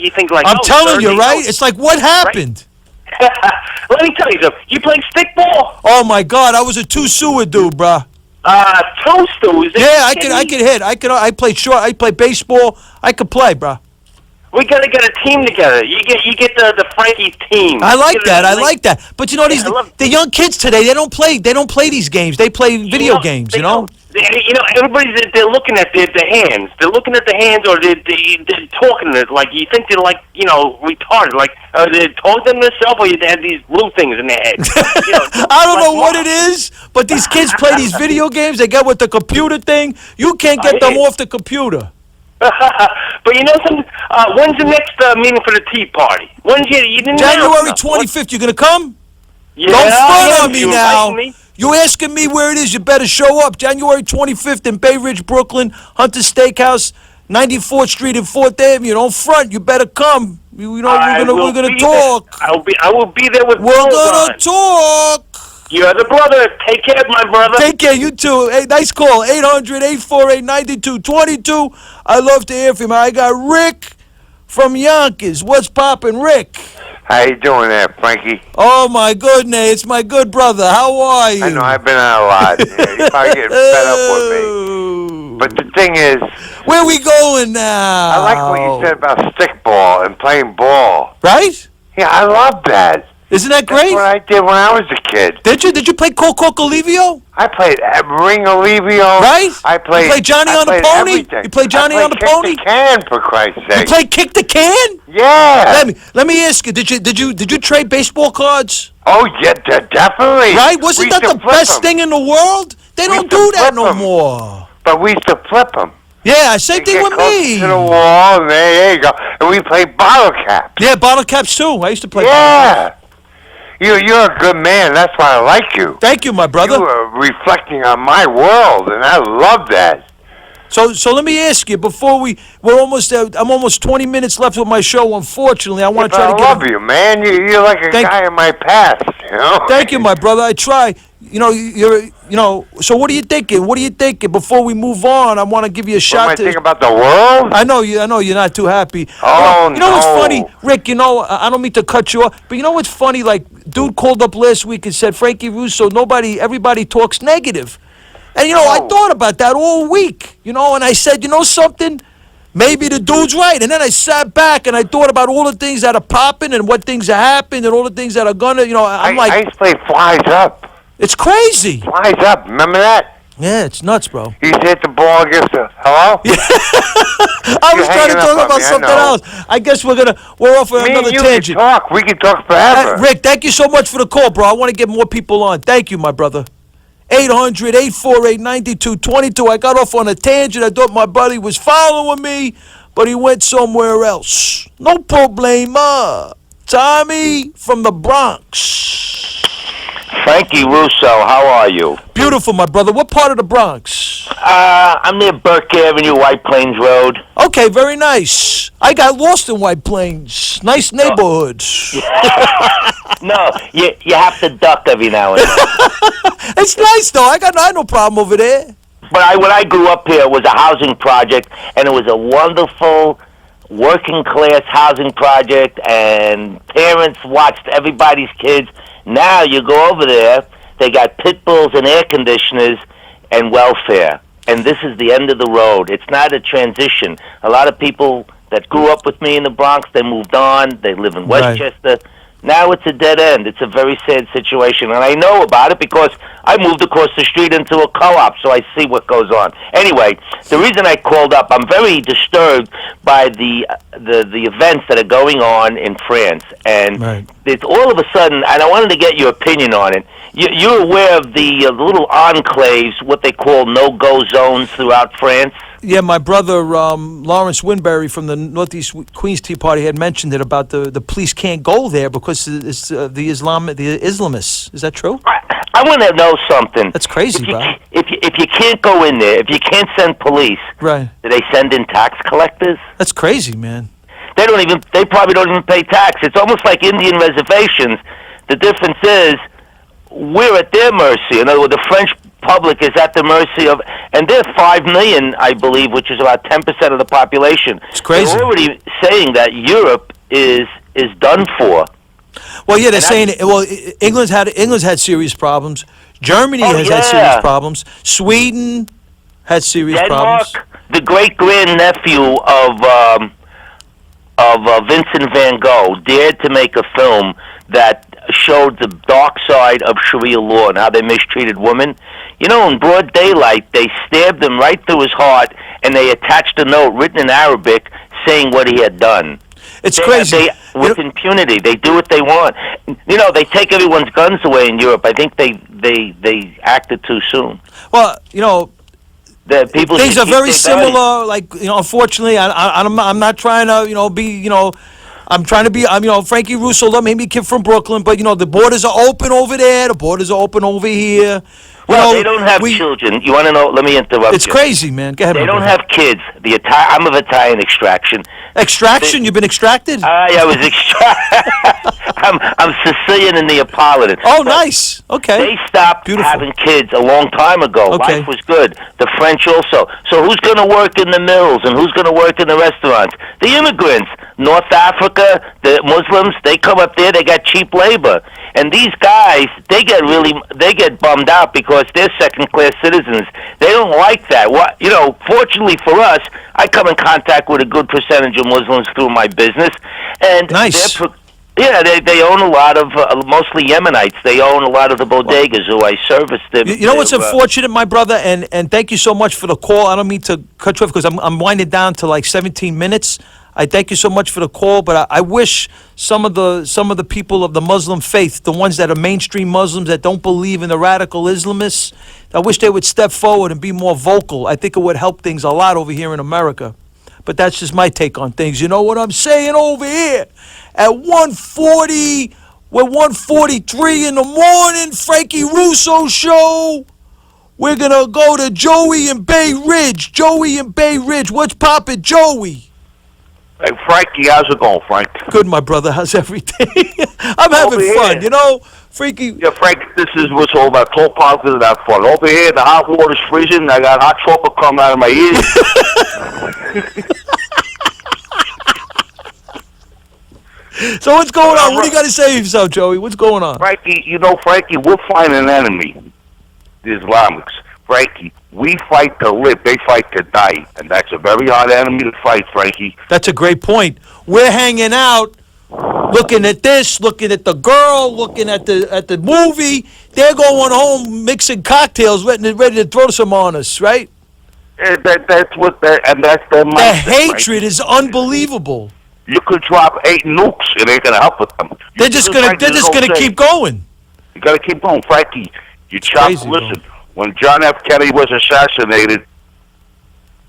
You think like I'm telling you, right? It's like what happened? Right? Let me tell you something. You played stickball? Oh my God, I was a two-sewer dude, bruh. Toasters. Yeah, I could hit. I played short. I played baseball. I could play, bruh. We gotta get a team together. You get the Frankie team. I like that. But you know the young kids today, they don't play these games. They play video games. You know. They're looking at the hands. They're looking at the hands, or they're talking to it. Like you think they're like retarded. Like they're talking to themselves, or they have these blue things in their head. I don't know what it is, but these kids play these video games. They get with the computer thing. You can't get them off the computer. But you know something? When's the next meeting for the Tea Party? You didn't January 25th. You gonna come? Yeah, don't front on me you now. Me? You asking me where it is? You better show up. January 25th in Bay Ridge, Brooklyn, Hunter Steakhouse, 94th Street and 4th Avenue. Don't front. You better come. We're gonna talk. I will be there with. We're gonna talk. You're the brother. Take care, my brother. Take care, you too. Hey, nice call. 800-848-9222. I love to hear from you. I got Rick from Yonkers. What's poppin', Rick? How you doing there, Frankie? Oh, my goodness. It's my good brother. How are you? I know, I've been out a lot. You're probably getting fed up with me. But the thing is... Where we going now? I like what you said about stickball and playing ball. Right? Yeah, I love that. Isn't that great? That's what I did when I was a kid. Did you play Coco Olivio? I played Ring Olivio. Right? I played. You played Johnny on the Pony? Everything. You played Johnny on the Pony? Kick the can, for Christ's sake. You played Kick the Can? Yeah. Let me ask you. Did you trade baseball cards? Oh yeah, definitely. Right? Wasn't that the best thing in the world? They don't do that no more. But we used to flip them. Yeah, same thing with me. To the wall, and there you go. And we played bottle caps. Yeah, bottle caps too. I used to play. Yeah. You're a good man. That's why I like you. Thank you, my brother. You are reflecting on my world, and I love that. So let me ask you before I'm almost 20 minutes left with my show. Unfortunately, I want to try to get. I love you, man. You're like a guy in my past. You know. Thank you, my brother. I try. So what are you thinking? What are you thinking? Before we move on, I want to give you a shot. What am I thinking about the world? I know you're not too happy. Oh, you know what's funny, Rick? I don't mean to cut you off, but you know what's funny? Like, dude called up last week and said, Frankie Russo, everybody talks negative. And, I thought about that all week, and I said, something? Maybe the dude's right. And then I sat back and I thought about all the things that are popping and what things are happening and all the things that are gonna, I used to play Flies Up. It's crazy. Flies Up, remember that? Yeah, it's nuts, bro. You used to hit the ball against the... Hello? I was trying to talk about something else. I guess we're off on another tangent. We can talk forever. Rick, thank you so much for the call, bro. I want to get more people on. Thank you, my brother. 800-848-9222. I got off on a tangent. I thought my buddy was following me, but he went somewhere else. No problema. Tommy from the Bronx. Frankie Russo, how are you? Beautiful, my brother. What part of the Bronx? I'm near Burke Avenue, White Plains Road. Okay, very nice. I got lost in White Plains. Nice neighborhoods. No, you have to duck every now and then. It's nice, though. I had no problem over there. But when I grew up here, it was a housing project, and it was a wonderful working-class housing project, and parents watched everybody's kids. Now you go over there, they got pit bulls and air conditioners and welfare. And this is the end of the road. It's not a transition. A lot of people that grew up with me in the Bronx, they moved on. They live in Westchester. Now it's a dead end. It's a very sad situation, and I know about it because I moved across the street into a co-op, so I see what goes on. Anyway, the reason I called up, I'm very disturbed by the events that are going on in France, and it's all of a sudden, and I wanted to get your opinion on it. You're aware of the little enclaves, what they call no-go zones throughout France? Yeah, my brother Lawrence Winberry from the Northeast Queens Tea Party had mentioned it about the police can't go there because it's the Islamists. Is that true? I want to know something. That's crazy, bro. If you can't go in there, if you can't send police, right? Do they send in tax collectors? That's crazy, man. They probably don't even pay tax. It's almost like Indian reservations. The difference is we're at their mercy. In other words, the French public is at the mercy of, and they're 5 million, I believe, which is about 10% of the population. It's crazy. They're already saying that Europe is done for. Well, yeah, they're saying. Well, England's had serious problems. Germany has had serious problems. Sweden had serious problems. Denmark, the great grandnephew of Vincent van Gogh, dared to make a film that showed the dark side of Sharia law and how they mistreated women. You know, in broad daylight, they stabbed him right through his heart, and they attached a note written in Arabic saying what he had done. It's crazy. With impunity, they do what they want. You know, they take everyone's guns away in Europe. I think they acted too soon. Well, you know, the people things are very similar. Like, you know, unfortunately, I'm not trying to, you know, be, you know, I'm trying to be, you know, Frankie Russo, maybe a kid from Brooklyn, but, you know, the borders are open over there. The borders are open over here. Well, they don't have children. You want to know? Let me interrupt you. It's crazy, man. Go ahead. They don't have kids. I'm of Italian extraction. Extraction? You've been extracted? I was extracted. I'm Sicilian and Neapolitan. Oh, nice. Okay. They stopped having kids a long time ago. Okay. Life was good. The French also. So who's going to work in the mills and who's going to work in the restaurants? The immigrants. North Africa, the Muslims, they come up there, they got cheap labor. And these guys, they get bummed out because they're second-class citizens. They don't like that. You know, fortunately for us, I come in contact with a good percentage of Muslims through my business. And nice. They own a lot of, mostly Yemenites. They own a lot of the bodegas who I service them. You know what's unfortunate, my brother, and thank you so much for the call. I don't mean to cut you off because I'm winding down to like 17 minutes. I thank you so much for the call, but I wish some of the people of the Muslim faith, the ones that are mainstream Muslims that don't believe in the radical Islamists, I wish they would step forward and be more vocal. I think it would help things a lot over here in America. But that's just my take on things. You know what I'm saying over here? At 1:40, we're 1:43 in the morning, Frankie Russo show. We're going to go to Joey in Bay Ridge. Joey in Bay Ridge. What's poppin', Joey? Hey, Frankie, how's it going, Frank? Good, my brother. How's everything? I'm having fun, you know? Frankie. Yeah, Frank, this is what's all about. Talk positive and have fun. Over here, the hot water's freezing. I got hot chocolate coming out of my ears. So what's going on? What do you got to say yourself, Joey? What's going on? Frankie, Frankie, we're fighting an enemy, the Islamics. Frankie, we fight to live. They fight to die. And that's a very hard enemy to fight, Frankie. That's a great point. We're hanging out, looking at this, looking at the girl, looking at the movie. They're going home mixing cocktails, ready to throw some on us, right? That's what their mindset. The hatred is unbelievable. You could drop 8 nukes, it ain't gonna help with them. They're just gonna keep going. You gotta keep going, Frankie. You chop. Listen, when John F. Kennedy was assassinated,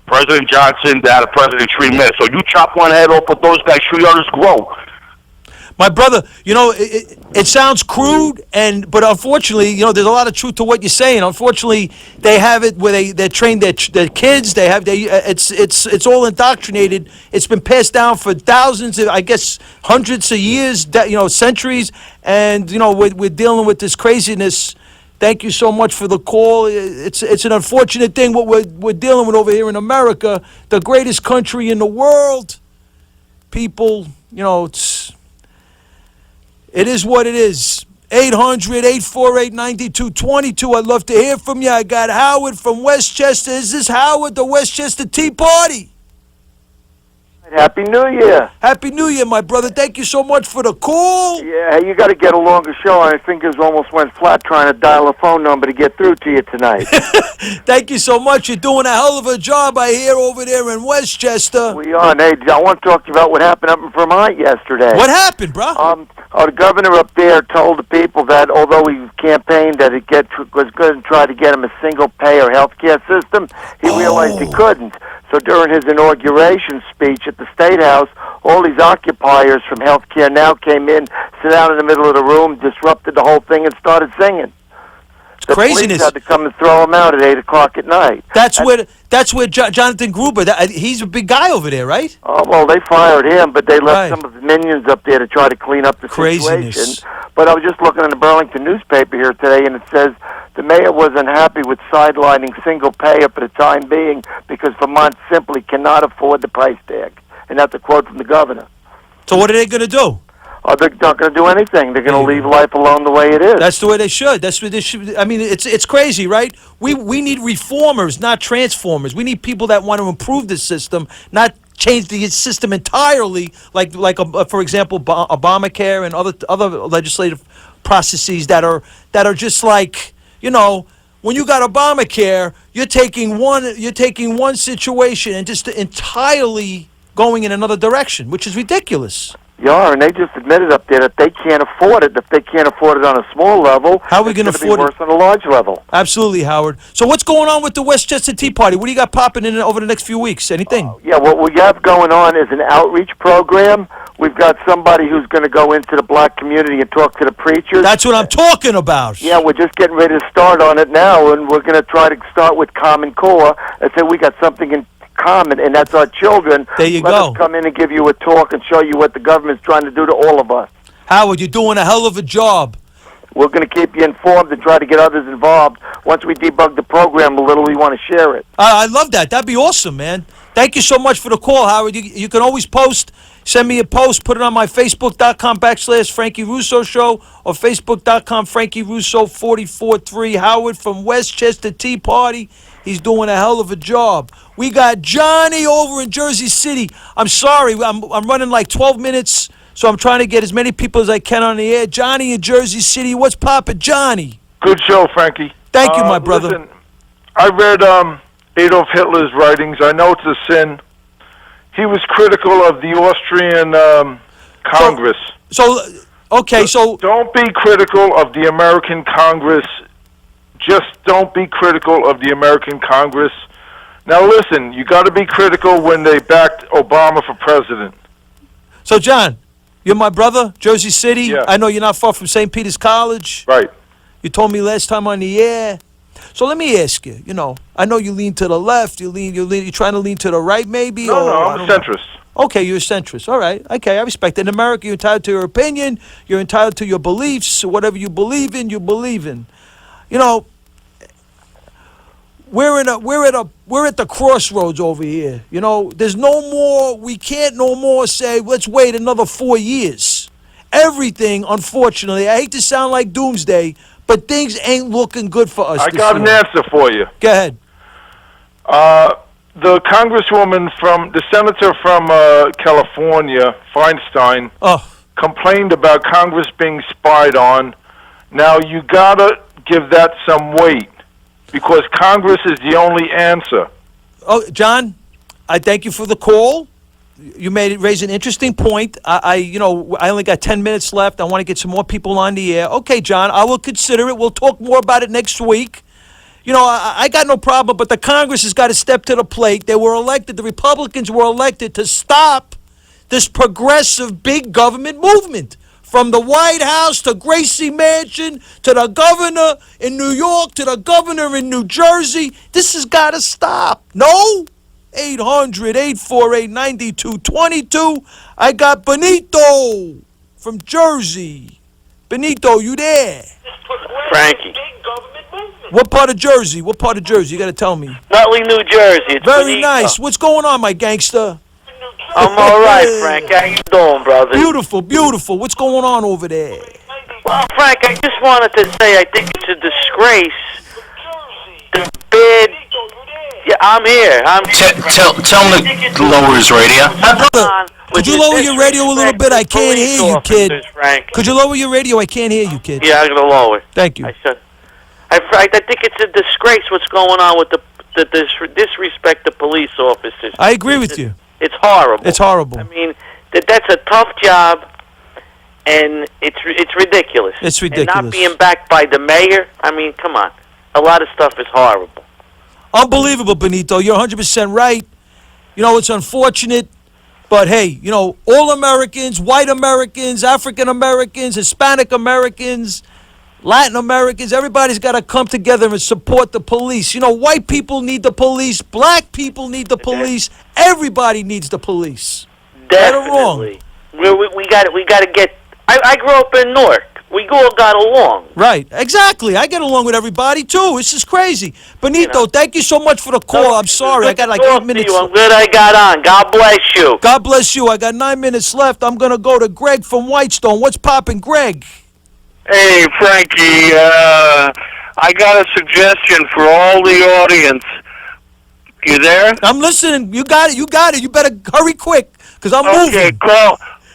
President Johnson had a President Tree minute. So you chop one head off of those guys, 3 others grow. My brother, you know, it sounds crude, but unfortunately, you know, there's a lot of truth to what you're saying. Unfortunately, they have it where they train their kids. It's all indoctrinated. It's been passed down for thousands, I guess, hundreds of years, you know, centuries, and you know, we're dealing with this craziness. Thank you so much for the call. It's an unfortunate thing what we're dealing with over here in America, the greatest country in the world. People, you know, it is what it is. 800-848-9222. I'd love to hear from you. I got Howard from Westchester. Is this Howard, the Westchester Tea Party? Happy New Year. Happy New Year, my brother. Thank you so much for the call. Yeah, you got to get a longer show. My fingers almost went flat trying to dial a phone number to get through to you tonight. Thank you so much. You're doing a hell of a job, I hear, over there in Westchester. We are. Hey, I want to talk to you about what happened up in Vermont yesterday. What happened, bro? The governor up there told the people that although he campaigned that was going to try to get him a single-payer health care system, he realized he couldn't. So during his inauguration speech at the State House, all these occupiers from Healthcare Now came in, sat down in the middle of the room, disrupted the whole thing, and started singing. The craziness. Police had to come and throw him out at 8 o'clock at night. That's where Jonathan Gruber. He's a big guy over there, right? Oh well, they fired him, but they left some of his minions up there to try to clean up the Craziness. situation. But I was just looking in the Burlington newspaper here today, and it says the mayor was unhappy with sidelining single payer for the time being because Vermont simply cannot afford the price tag, and that's a quote from the governor. So what are they going to do? They're not going to do anything. They're going to leave life alone the way it is. That's the way they should. That's what they should. I mean, it's crazy, right? We need reformers, not transformers. We need people that want to improve the system, not change the system entirely. Like for example, Obamacare and other legislative processes that are just like, you know, when you got Obamacare, you're taking one situation and just entirely going in another direction, which is ridiculous. Yeah, and they just admitted up there that they can't afford it. If they can't afford it on a small level, how are we going to afford it? Worse on a large level. Absolutely, Howard. So what's going on with the Westchester Tea Party? What do you got popping in over the next few weeks? Anything? Yeah, what we have going on is an outreach program. We've got somebody who's going to go into the black community and talk to the preachers. That's what I'm talking about. Yeah, we're just getting ready to start on it now, and we're going to try to start with Common Core and say we got something in common, and that's our children. There you Let go. us come in and give you a talk and show you what the government's trying to do to all of us. Howard, you're doing a hell of a job. We're going to keep you informed and try to get others involved. Once we debug the program a little, we want to share it. I love that. That'd be awesome, man. Thank you so much for the call, Howard. You can always post. Send me a post. Put it on my Facebook.com/Frankie Russo Show or Facebook.com Frankie Russo 443. Howard from Westchester Tea Party. He's doing a hell of a job. We got Johnny over in Jersey City. I'm sorry, I'm running like 12 minutes, so I'm trying to get as many people as I can on the air. Johnny in Jersey City. What's poppin', Johnny? Good show, Frankie. Thank you, my brother. Listen, I read Adolf Hitler's writings. I know it's a sin. He was critical of the Austrian Congress. So don't be critical of the American Congress. Just don't be critical of the American Congress. Now listen, you got to be critical when they backed Obama for president. So John, you're my brother, Jersey City. Yeah. I know you're not far from St. Peter's College. Right. You told me last time on the air. So let me ask you. You know, I know you lean to the left. You're trying to lean to the right, maybe. No, I'm a centrist. Okay, you're a centrist. All right. Okay, I respect it. In America, you're entitled to your opinion. You're entitled to your beliefs. Whatever you believe in, you believe in. You know, we're at the crossroads over here. You know, there's no more. We can't no more say let's wait another 4 years. Everything, unfortunately, I hate to sound like doomsday, but things ain't looking good for us. I got an answer for you. Go ahead. The congresswoman the senator from California, Feinstein, complained about Congress being spied on. Now you gotta give that some weight, because Congress is the only answer. Oh, John, I thank you for the call. You raised an interesting point. I only got 10 minutes left. I want to get some more people on the air. Okay, John, I will consider it. We'll talk more about it next week. You know, I got no problem, but the Congress has got to step to the plate. They were elected, the Republicans were elected to stop this progressive big government movement. From the White House to Gracie Mansion to the governor in New York to the governor in New Jersey. This has got to stop. No? 800-848-9222. I got Benito from Jersey. Benito, you there? Frankie. What part of Jersey? You got to tell me. Nutley, New Jersey. It's Very Benito. nice. What's going on, my gangster? I'm all right, Frank. How you doing, brother? Beautiful, beautiful. What's going on over there? Well, Frank, I just wanted to say I think it's a disgrace the bad Yeah, I'm here. Tell him to lower his radio. Could you lower your radio a little bit? I can't hear you, kid. Frank. Could you lower your radio? I can't hear you, kid. Yeah, I'm gonna lower. Thank you. I think it's a disgrace what's going on with the disrespect to police officers. I agree with you. It's horrible. It's horrible. I mean, that's a tough job, and it's ridiculous. It's ridiculous. And not being backed by the mayor. I mean, come on. A lot of stuff is horrible. Unbelievable, Benito. You're 100% right. You know, it's unfortunate. But, hey, you know, all Americans, white Americans, African Americans, Hispanic Americans, Latin Americans, everybody's got to come together and support the police. You know, white people need the police. Black people need the police. Everybody needs the police. Definitely. Right or wrong? We got to get... I grew up in Newark. We all got along. Right. Exactly. I get along with everybody, too. It's just crazy. Benito, thank you so much for the call. I'm sorry. I got like 8 minutes. I'm glad I got on. God bless you. God bless you. I got 9 minutes left. I'm going to go to Greg from Whitestone. What's poppin', Greg? Hey, Frankie. I got a suggestion for all the audience. You there? I'm listening. You got it. You got it. You better hurry quick, because I'm moving. Okay,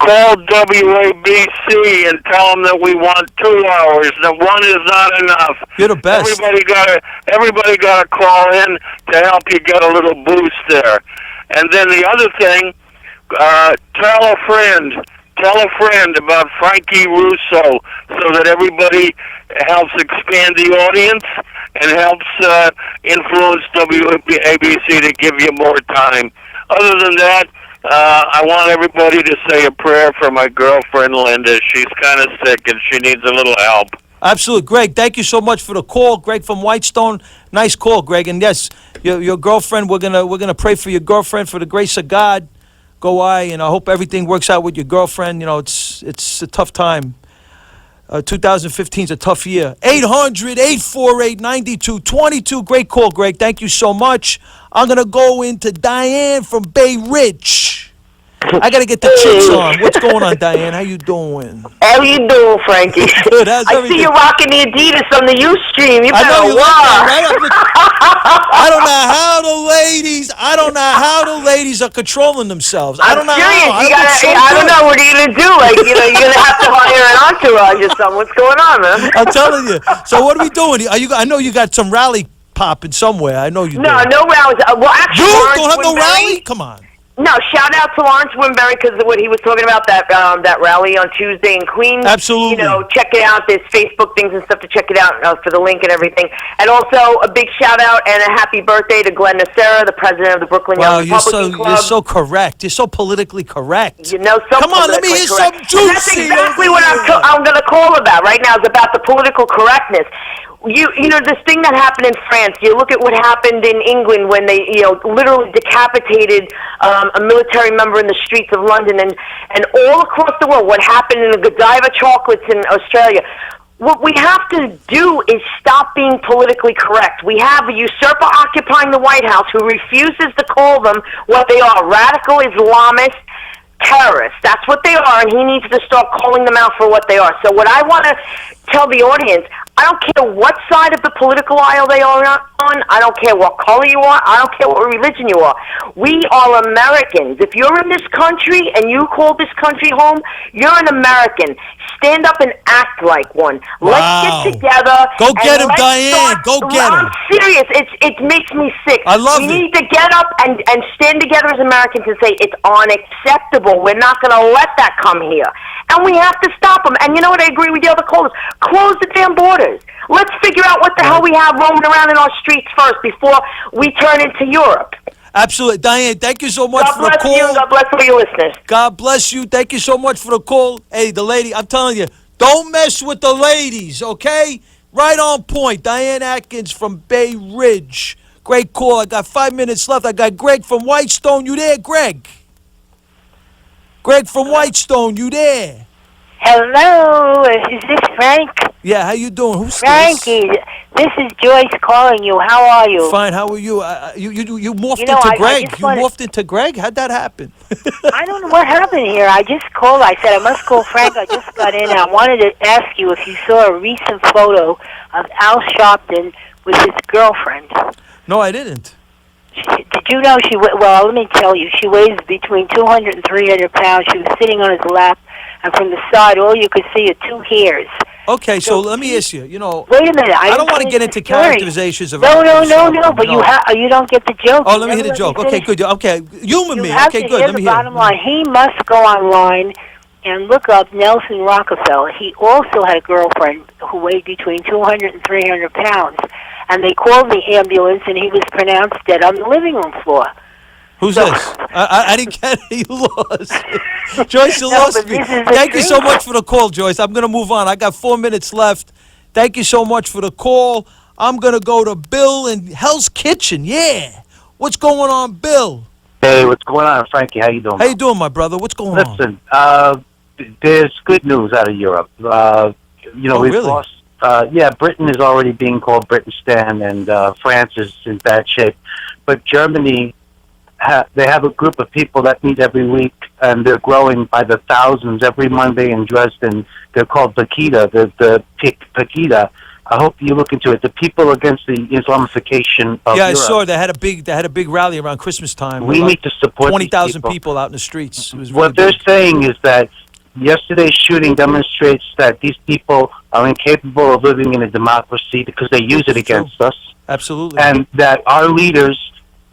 call WABC and tell them that we want 2 hours. That one is not enough. You're the best. Everybody got to call in to help you get a little boost there. And then the other thing, tell a friend about Frankie Russo so that everybody helps expand the audience and helps influence WABC to give you more time. Other than that, I want everybody to say a prayer for my girlfriend, Linda. She's kind of sick and she needs a little help. Absolutely. Greg, thank you so much for the call. Greg from Whitestone. Nice call, Greg. And yes, your girlfriend, we're gonna pray for your girlfriend for the grace of God. Go and I hope everything works out with your girlfriend. You know, it's a tough time. 2015 is a tough year. 800-848-9222. Great call, Greg. Thank you so much. I'm going to go into Diane from Bay Ridge. I got to get the chicks on. What's going on, Diane? How you doing? How you doing, Frankie? Good. I see you rocking the Adidas on the Ustream. You better you watch. Right? I don't know how the ladies are controlling themselves. I don't know how. I don't know what you're gonna do. Like, you know, you're gonna have to hire an entourage or something. What's going on, man? I'm telling you. So what are we doing? I know you got some rally popping somewhere. I know you do. No rallies. Well, actually, you Lawrence don't have no Winberry, rally? Come on. No, shout out to Lawrence Winberry because of what he was talking about, that rally on Tuesday in Queens. Absolutely. You know, check it out. There's Facebook things and stuff to check it out for the link and everything. And also a big shout out and a happy birthday to Glenn Nacera, the president of the Brooklyn Young Republican Club. You're so correct. You're so politically correct. You know, so come on, let me hear something juicy. That's exactly what I'm going to call about right now. Is about the political correctness. You know, this thing that happened in France, you look at what happened in England when they, literally decapitated a military member in the streets of London and all across the world, what happened in the Godiva chocolates in Australia. What we have to do is stop being politically correct. We have a usurper occupying the White House who refuses to call them what they are, radical Islamists, terrorists. That's what they are, and he needs to start calling them out for what they are. So what I want to tell the audience, I don't care what side of the political aisle they are on. I don't care what color you are. I don't care what religion you are. We are Americans. If you're in this country and you call this country home, you're an American. Stand up and act like one. Wow. Let's get together. Go get him, Diane. Go get him. I'm serious. It makes me sick. I love it. We need to get up and stand together as Americans and say it's unacceptable. We're not going to let that come here. And we have to stop them. And you know what? I agree with the other callers. Close the damn borders. Let's figure out what the hell we have roaming around in our streets first before we turn into Europe. Absolutely. Diane, thank you so much for the call. God bless all your listeners. God bless you. Thank you so much for the call. Hey, the lady, I'm telling you, don't mess with the ladies, okay? Right on point. Diane Atkins from Bay Ridge. Great call. I got 5 minutes left. I got Greg from Whitestone. You there, Greg? Greg from Whitestone, you there? Hello, is this Frank? Yeah, how you doing? Who's Frankie? This is Joyce calling you. How are you? Fine. How are you? You morphed into Greg. You morphed into Greg? How'd that happen? I don't know what happened here. I just called. I said I must call Frank. I just got in. I wanted to ask you if you saw a recent photo of Al Sharpton with his girlfriend. No, I didn't. Did you know well, let me tell you, she weighs between 200 and 300 pounds. She was sitting on his lap, and from the side, all you could see are 2 hairs. Okay, so let me ask you. Wait a minute. I don't want to get into characterizations of. No. But you don't get the joke. Oh, let me hear the joke. Okay, good. Okay, humor me. Okay, good. Let me hear. Bottom line, he must go online and look up Nelson Rockefeller. He also had a girlfriend who weighed between 200 and 300 pounds. And they called the ambulance, and he was pronounced dead on the living room floor. Who's this? I didn't get it. You lost. Joyce, you lost me. Thank you so much for the call, Joyce. I'm going to move on. I got 4 minutes left. Thank you so much for the call. I'm going to go to Bill in Hell's Kitchen. Yeah. What's going on, Bill? Hey, what's going on, Frankie? How you doing? How you doing, my brother? What's going on? Listen, there's good news out of Europe. We've really? lost. Britain is already being called Britanistan, and France is in bad shape. But Germany, they have a group of people that meet every week, and they're growing by the thousands every Monday in Dresden. They're called Pegida, the Pegida. I hope you look into it. The people against the Islamification of Europe. I saw they had a big rally around Christmas time. We need to support 20,000 people out in the streets. It was what they're saying is that yesterday's shooting demonstrates that these people are incapable of living in a democracy because they use it against us. Absolutely. And that our leaders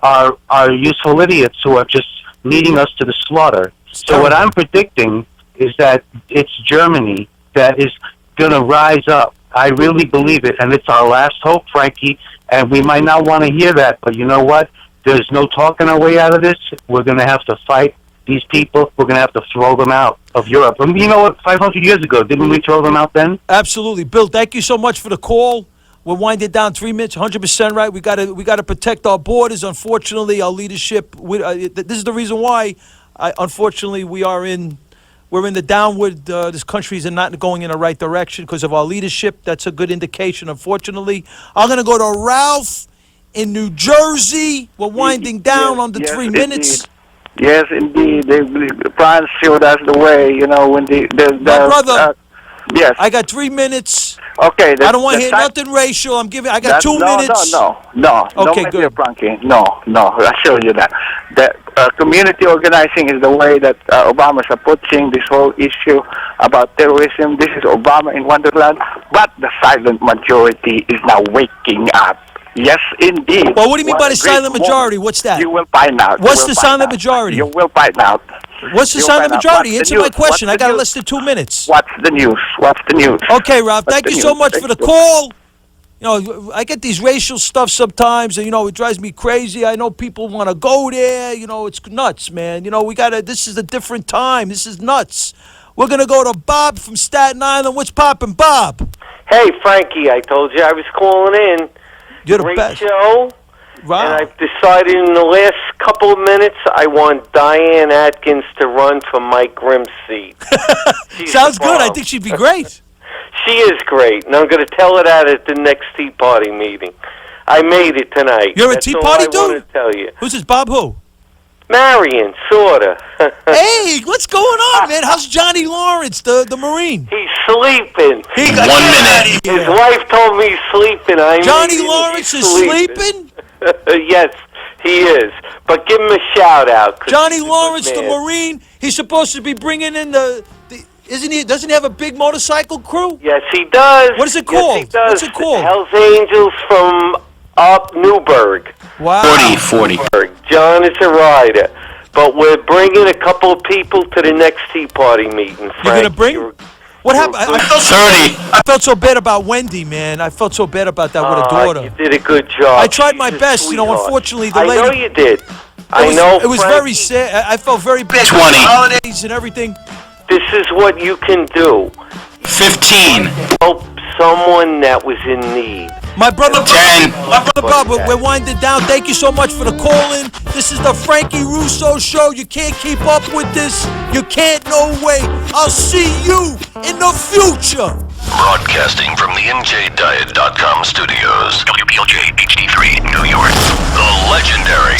are useful idiots who are just leading us to the slaughter. So what I'm predicting is that it's Germany that is going to rise up. I really believe it, and it's our last hope, Frankie, and we might not want to hear that, but you know what? There's no talking our way out of this. We're going to have to fight these people. We're going to have to throw them out of Europe. And you know what? 500 years ago, didn't we throw them out then? Absolutely. Bill, thank you so much for the call. We're winding down 3 minutes, 100% right. We got to protect our borders. Unfortunately, our leadership, this is the reason why, unfortunately, we're in the downward. This country is not going in the right direction because of our leadership. That's a good indication, unfortunately. I'm going to go to Ralph in New Jersey. We're winding down under 3 minutes. Yes, indeed. France showed us the way, when my brother, yes. I got 3 minutes. Okay. I don't want to hear nothing racial. I got 2 minutes. No. Okay, good. Frankie. No. I show you that. Community organizing is the way that Obama is approaching this whole issue about terrorism. This is Obama in Wonderland, but the silent majority is now waking up. Yes, indeed. Well, what do you mean by the silent majority? What's that? You will find out. What's the silent majority? You will find out. What's the silent majority? Answer my question. I got less than 2 minutes. What's the news? Okay, Ralph. Thank you so much for the call. I get these racial stuff sometimes, and it drives me crazy. I know people want to go there. It's nuts, man. This is a different time. This is nuts. We're gonna go to Bob from Staten Island. What's poppin', Bob? Hey, Frankie. I told you I was calling in. You're the Great best. show. Wow. And I've decided in the last couple of minutes I want Diane Atkins to run for Mike Grimm's seat. Sounds good. I think she'd be great. She is great, and I'm going to tell her that at the next Tea Party meeting. I made it tonight. You're a Tea Party dude? That's all I want to tell you. Who's this, Bob who? Marion, sorta. Hey, what's going on, man? How's Johnny Lawrence, the Marine? He's sleeping. 1 minute. His wife told me he's sleeping. Johnny Lawrence is sleeping? Yes, he is. But give him a shout out. Johnny Lawrence, the Marine. He's supposed to be bringing in isn't he? Doesn't he have a big motorcycle crew? Yes, he does. What is it called? Yes, he does. What's it called? Hell's Angels from up Newburgh. Wow. 40. John is a rider. But we're bringing a couple of people to the next Tea Party meeting, Frank. You're going to bring? What happened? I felt so bad about Wendy, man. I felt so bad about that with a daughter. You did a good job. I tried my best. Unfortunately, the lady... I know you did. I know, It was very sad. I felt very bad. 20. Holidays and everything. This is what you can do. 15. Help someone that was in need. My brother 10. My brother Bob, we're winding down. Thank you so much for the call-in. This is the Frankie Russo Show. You can't keep up with this. You can't, no way. I'll see you in the future. Broadcasting from the NJDiet.com studios. WPLJ HD3, New York. The legendary